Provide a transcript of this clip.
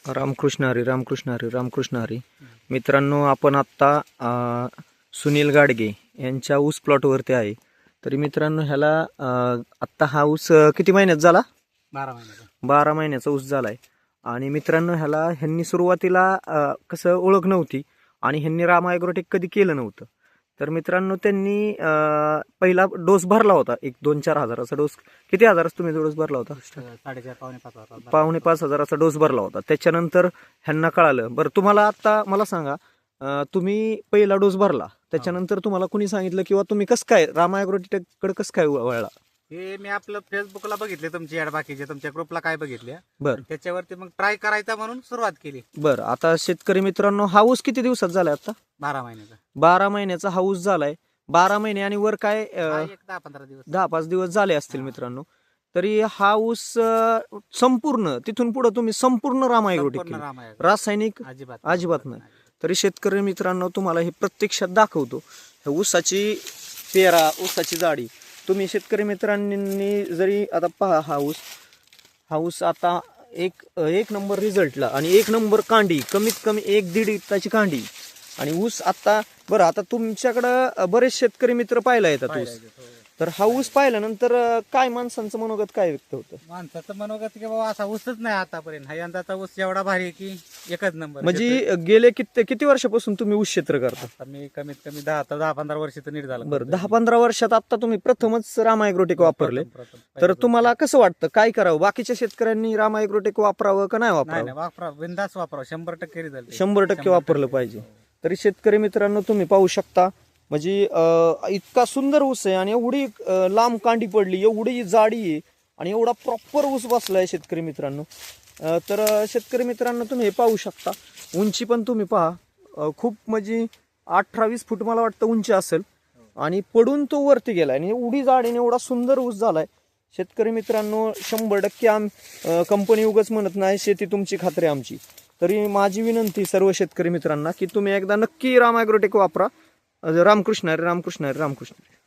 रामकृष्ण हरी, रामकृष्ण हरी, रामकृष्ण हरी. मित्रांनो, आपण आत्ता सुनील गाडगे यांच्या ऊस प्लॉटवरती आहे. तरी मित्रांनो, ह्याला आत्ता हा ऊस किती महिन्यात झाला? 12 महिन्याचा. 12 महिन्याचा ऊस झालाय. आणि मित्रांनो, ह्यांनी सुरुवातीला कसं ओळख नव्हती आणि ह्यांनी रामा ॲग्रोटेक कधी केलं नव्हतं. तर मित्रांनो, त्यांनी पहिला डोस भरला होता, एक 2-4 हजाराचा डोस. किती हजाराचा तुम्ही डोस भरला होता? 4.5 पावणे 5 हजार. 4.5 हजाराचा डोस भरला होता. त्याच्यानंतर ह्यांना कळालं. बरं, तुम्हाला आता मला सांगा, तुम्ही पहिला डोस भरला, त्याच्यानंतर तुम्हाला कुणी सांगितलं किंवा तुम्ही कसं काय रामा ॲग्रोटेककडे कसं काय वळला? हे मी आपलं फेसबुकला बघितले तुमची ऍड, बाकीचे तुमच्या ग्रुपला काय बघितले, बरं त्याच्यावरती मग ट्राय करायचा म्हणून सुरुवात केली. बरं. आता शेतकरी मित्रांनो, हा ऊस किती दिवसात झालाय? आता 12 महिन्याचा. 12 महिन्याचा हा ऊस झालाय. 12 महिने आणि वर काय हा, एक 10-15 दिवस. 10-5 दिवस झाले असतील मित्रांनो. तरी हा ऊस संपूर्ण तिथून पुढे तुम्ही संपूर्ण रामा ॲग्रोटेक संपूर्ण केलं, रामायण. रासायनिक अजिबात अजिबात नाही. तरी शेतकरी मित्रांनो, तुम्हाला हे प्रत्यक्षात दाखवतो. ह्या ऊसाची पेरा, ऊसाची जाडी तुम्ही शेतकरी मित्रांनी जरी आता पहा, हा ऊस आता एक नंबर रिझल्टला आणि एक नंबर कांडी, कमीत कमी 1-1.5 इंचाची कांडी. आणि ऊस आता बरं, आता तुमच्याकडं बरेच शेतकरी मित्र पाहायला येतात ऊस. तर हा ऊस पाहिल्यानंतर काय माणसांचं मनोगत काय व्यक्त होतं? माणसाचं मनोगत की बाबा असा ऊसच नाही आतापर्यंत. हा यंदाचा ऊस एवढा भारी आहे की एकच नंबर. म्हणजे गेले किती वर्षापासून तुम्ही ऊस क्षेत्र करता? आता मी कमीत कमी 10-15 वर्षाचं नीट झालं. बरं, 10-15 वर्षात आता तुम्ही प्रथमच रामा ॲग्रोटेक वापरले. प्रथम. तर तुम्हाला कसं वाटतं, काय करावं? बाकीच्या शेतकऱ्यांनी रामा ॲग्रोटेक वापरावं का नाही नाही वापरावं? नाही, वापरा, बिंदास वापरा. 100% रिझल्ट. 100% वापरलं पाहिजे. तरी शेतकरी मित्रांनो, तुम्ही पाहू शकता, म्हणजे इतका सुंदर ऊस आहे आणि एवढी लांब कांडी पडली, एवढी जाडी आहे आणि एवढा प्रॉपर ऊस बसलाय शेतकरी मित्रांनो. तर शेतकरी मित्रांनो, तुम्ही हे पाहू शकता. उंची पण तुम्ही पहा, खूप म्हणजे 18-20 फूट मला वाटतं उंची असेल आणि पडून तो वरती गेलाय आणि एवढी जाडी आणि एवढा सुंदर ऊस झालाय. शेतकरी मित्रांनो, 100% कंपनी उगाच म्हणत नाही, शेती तुमची खात्री आमची. तरी माझी विनंती सर्व शेतकरी मित्रांना की तुम्ही एकदा नक्की रामा ॲग्रोटेक वापरा. रामकृष्ण हरी, रामकृष्ण हरी, रामकृष्ण हरी.